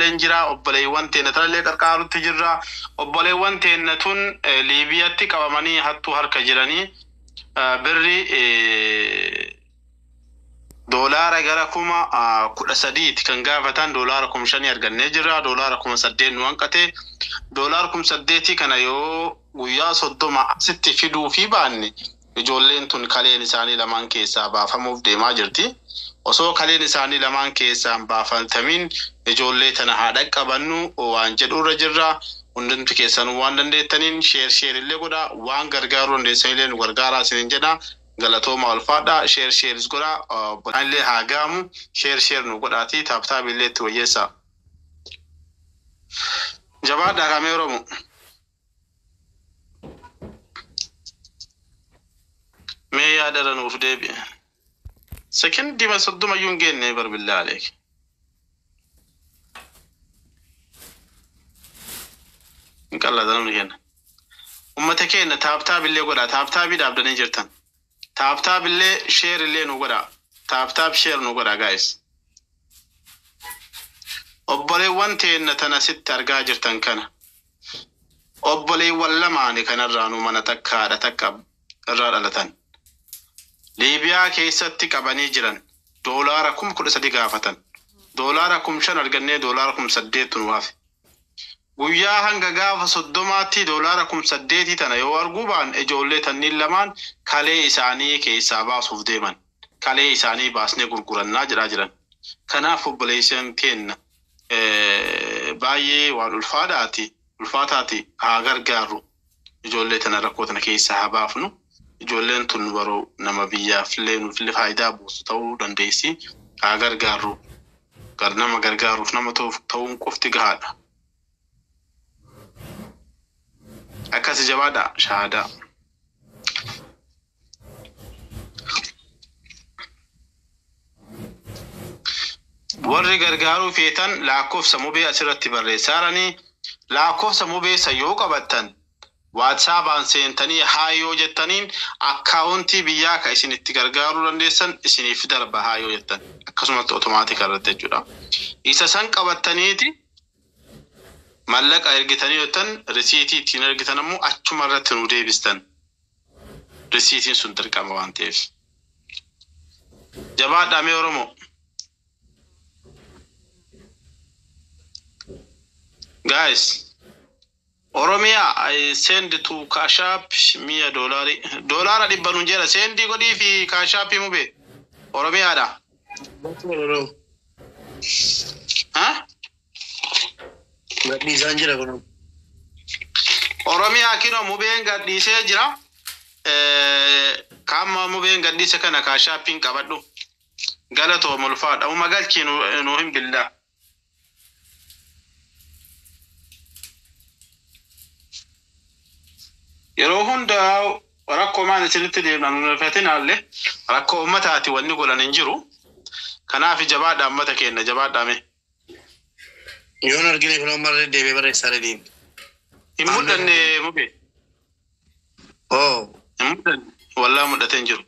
illee jira obboleewwan teenya tanallee qarqaarutti jirra obboleewwan teenya tun Liibiyatti qabamanii hattuu harka jiranii birri doolaara gara kuma 13 kan gaafatan doolaara 5,000 argannee jirra doolaara 8,000 nu hanqate doolaara 8,000 kana yoo guyyaa 30 asitti fiduu fi baanne ijoolleen tun kaleen isaanii lamaan keessaa baafamuuf deemaa jirti osoo kaleen isaanii lamaan keessaa baafamtamin ijoollee tana haadha qabannu waan jedhurra jirra hundumti keessan waan dandeettaniin sheer illee godha waan gargaaruu dandeessan illee nu gargaaraa isiniin jedha galatooma alfaadha sheer godha illee haagaamu sheer nu godhaati taaptaa billeetti wayyeessa jabaadha kamee oromo mee yaadara nuuf deebi'e sekendi ma soddoma yuun geenne barbillaa aleek inqallada namni kenna ummata keenna taaptaa billee godha taaptaa bii dhaabdanii jirtan taaptaa billee sheer illee nu godha taaptaa sheer nu godha guys obboleewwan teenna tana sitti argaa jirtan kana obboleewwan lamaani kanarraa nu mana takkaadha takka irraa dhalatan Liibiyaa keessatti qabanii jiran doolaara 13,000 gaafatan doolaara 5,000 argannee doolaara 8,000 nu hafe guyyaa hanga gaafa 30tti doolaara 8,000 tana yoo arguu baan ijoollee tanniin lamaan kalee isaanii keessaa baasuuf deeman kalee isaanii baasnee gurgurannaa jiran kanaaf obboleessan kenna baay'ee waan ulfaataati haa gargaaru ijoollee tana rakkoo tana keessaa haa baafnu ijoolleen tun baroo nama biyyaaf illee nuuf illee faayidaa buusu ta'uu dandeessi haa gargaaru nama gargaaruuf nama ta'uun qofti gahaadha akkasi jabaadha shahaadaa warri gargaaruu feetan lakkoofsa mubee asirratti barreessaaranii lakkoofsa mubeessa yoo qabattan WhatsApp seentanii haayoo jettaniin akkaawuntii biyyaa ka isin itti gargaaruu dandeessan isiniif darba haayoo jettan akkasumatti otomaatik irratti jechuudha isa san qabattaniiti mallaqa ergitanii jettan risiitii ittiin ergitan ammoo achuma irratti nu deebistan risiitiin sun dirqama waan ta'eef jabaadhaa mee oromoo guys Oromia I send to Cash App $100 dhibbanun jera sendi godii fi Cash App mube Oromia da ha gadhiisaa jira kun Oromia kino mubeen gadhiisee jira kama mubeen gadhiise kana Cash App qabadhu galatoo mulfaadha magalchi nu hin billah yeroo hunda rakkoo maan isinitti deemnan fatinaalle rakkoo ummataati wanni golan hin jiru kanaaf jabaadha ummata keenya jabaadhaame yoon argine kun marre deebe barreessaa deebiin hin muddanne mube hin muddanne wallaa muddateen jiru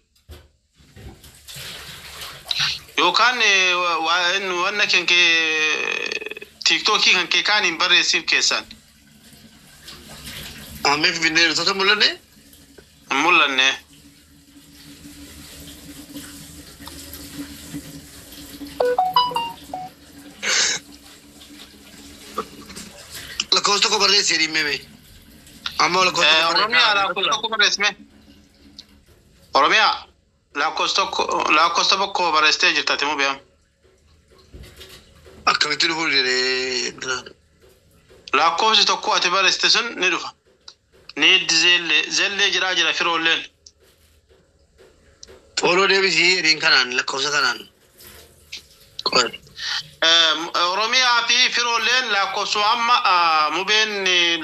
yookaan wanna kenkee tiktokii kankee kaan hin barreessiif keessaan Amef binner tota mullanne la costa ko barre seri meme amma la costa Oromia la costa ko barre sme Oromia la costa ko barre stage tatemo be akkamitti dhufu dire la costa ko ate barre station ne dhufa need zelle jira firooleen Follow deebisi rin kanaan lakkoofsa kanaan Oromia fi firooleen lakkoofsa amma mubeen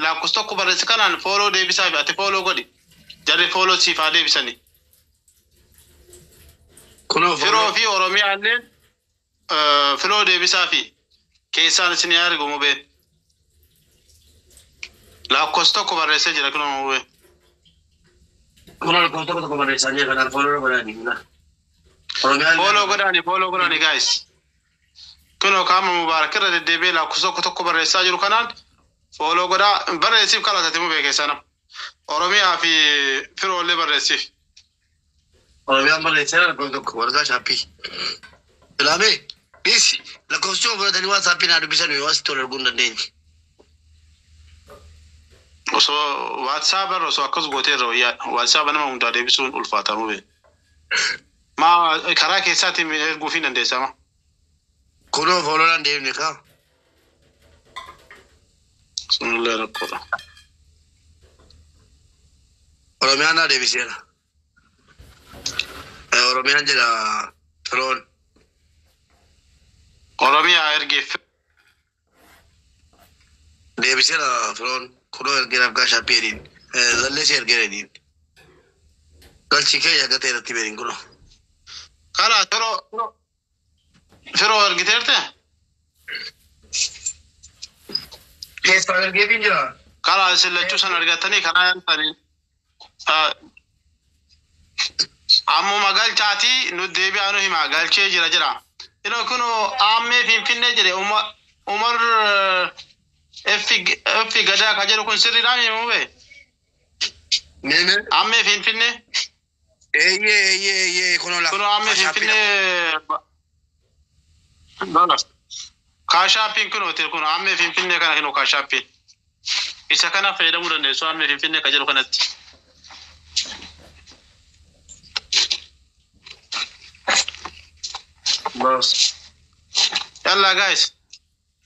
lakkoofsa tokko barreesse kanaan follow deebisaa fi ati follow godhi jarri follow siif haa deebisanii firoo fi Oromia illee firoo deebisaa fi keessaan isin argu mubeen La costa ko barreesse jira kuno mube kuna la costa ko barreessa jira kanaan follow godani follow godani guys كنو كام مبارك رد دبي لا كسوك تكو بريسا جرو كنان فولو غدا بريسيف كلا تتمو بيكسانا أوروميا في رول بريسيف Oromiyaa barreessee tokko waraqaa shaappii. Ilaamee dhiisi lakkoofsa baratanii waan saappii naa dubbisan yoo asitti ol arguu hin dandeenye. Osoo WhatsApp irra osoo akkas gootee irra wayyaa WhatsApp nama hundaa deebisuun ulfaatamuu beeku. Maa karaa keessaatiin erguu fi dandeessama. Kunoo fooloodhaan deemne kaa. Sunillee rakkoodha. Oromiyaan naa deebiseera. Oromiyaan jedha firoon. Oromiyaa ergeef. Deebiseera firoon. Kunoo ergee nafgaa shaappii edin. Zalleessi ergee edin. Galchi kee yagatee irratti beerin kunoo. Kala firoo ergiteerte? Keessaa ergee fi jira. Kala isin lachuu san argatanii karaa yaantanii. Ammoo magaalchaati nu deebi'aa nu hima galchee jira. Ino kunu ammee finfinnee jedhe Umar effi gadaa ka jedhu kun sirriidhaan himuu bee? Nene. Ammee finfinnee? Eeyyee kunoo lafa. Kunu ammee finfinnee bala. Kaashaappiin kunuuti kun ammee finfinnee kana kinu kaashaappiin. Isa kana fayyadamuu dandeessu ammee finfinnee ka jedhu kanatti. Boss. Yalla guys.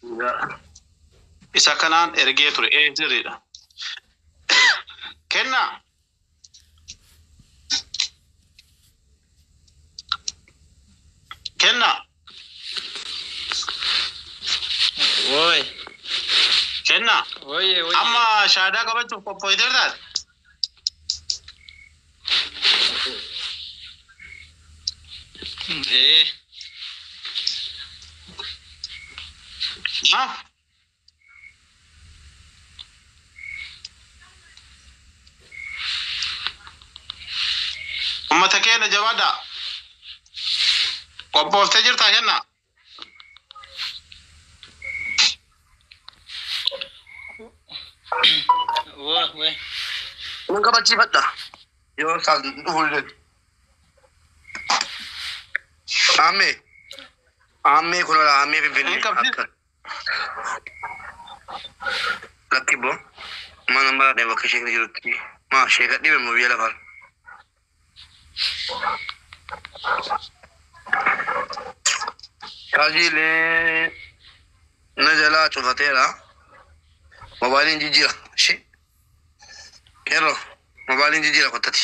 Yeah. Isa kanaan ergee ture sirriidha. Kenna. Woi. Kenna. Woi. Amma shaadaa qabachuuf qophooyteertaati. Ha? Ummata keenya jabaadha. Qophooftee jirtaa kenna. Woi. Mun kabachiifadha. Yoo isaan dhufuudhaan. Ammee kunoo ammee finfinnee akka. Lakki boo. Mana baadhee bakka ishee jirutti. Maa ishee gadhiibe immoo biyya lafaan. Shaajiilee na jalaa cufateera. Mobaayiliin jijjiira. Qeerroo mobaayiliin jijjiira kottati.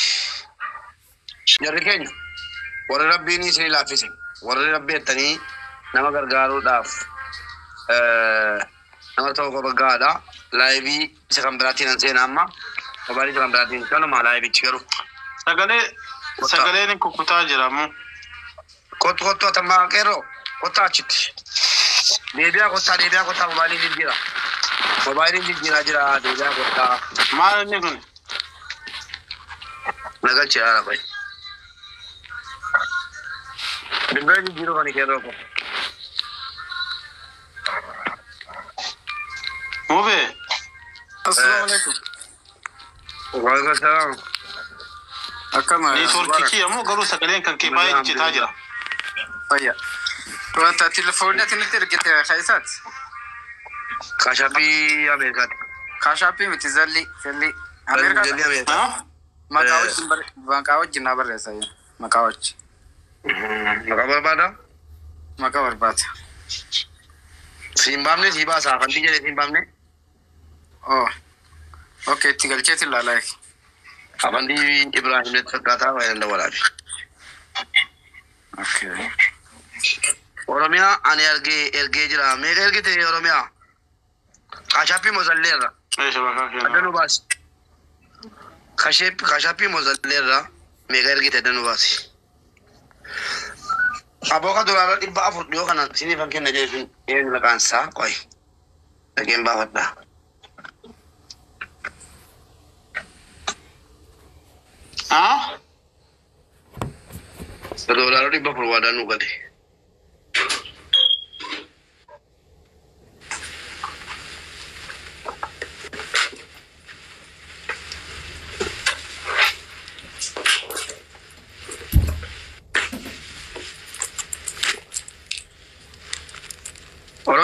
Jarri keenya warri rabbiin isin laaffise warri rabbi jettanii nama gargaaruudhaaf nama ta'uu qaba gaadha. Laayivii isa kan biraatiin an seenaa amma mobaayilii isa kan biraatiin kanuma laayivichi garuu. Sagaleen kukkutaa jiramu. Kottu atammaa qeerroo kottaa achitti. Deebi'aa kottaa mobaayiliin jijjiira. Mobaayiliin jijjiiraa jira deebi'aa kottaa. Maal inni kun? Nagalchi haala fa'i. Dingaa jijjiiruu kan qeerroo kun. Mube. Assalamualaikum. Waalaikumsalam. Akkama. Neetworkii ammoo garuu sagaleen kan kee baay'ee citaa jira. Fayya. Wanta telefoonni ati ergite keessatti. Kaashaappii Ameerikaati. Kaashaappii miti zalli. Ameerikaati. Maqaa wajjin na barreessa. Maqaa wajjin. Maqaa barbaada? Maqaa barbaada. Siin baafne sii baasaa afantii jedhee siin baafne? Oh. Okay, itti galcheeti ilaalaa. Afantii Ibrahim fakkaataa waa yanda walaafi. Okay. Oromiyaa ani ergee jira. Meeqa ergite Oromiyaa? Kaashaappii Mozalleerra. Adda nu baasi. Kaashaappii Mozalleerra meeqa ergite adda nu baasi. Abooka dolaara 400 dhiyoo kana siniifan kenna jechuun eenyu maqaan isaa qoy. Dhageen baafadha. Dolaara 400 waadaan nu gale.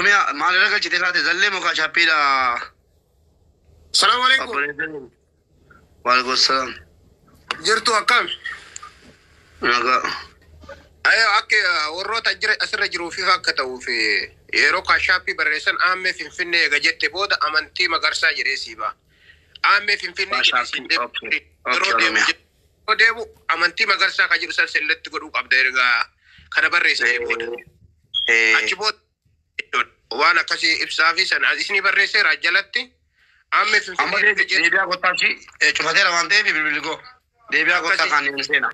Oromiyaa maal irra galchite taate zallee muka chaappiidha. Salaamu alaikum. Waalaikum salaam. Jirtu akkam? Nagaa. Ayo akka warroota asirra jiruu fi akka ta'uuf yeroo kaashaappii barreessan aammee Finfinnee eega jette booda amantii Magarsaa jedhee siiba. Aammee Finfinnee yeroo deemu amantii Magarsaa kan jedhu san selletti godhuu qabda ergaa kana barreessee booda. Achi booda waan akkasii ibsaa fi sana isinii barreesseera jalatti aammee Finfinnee deebi'aa kottaachi cufateera waan ta'eef bilbiligoo deebi'aa kottaa kan hin seena.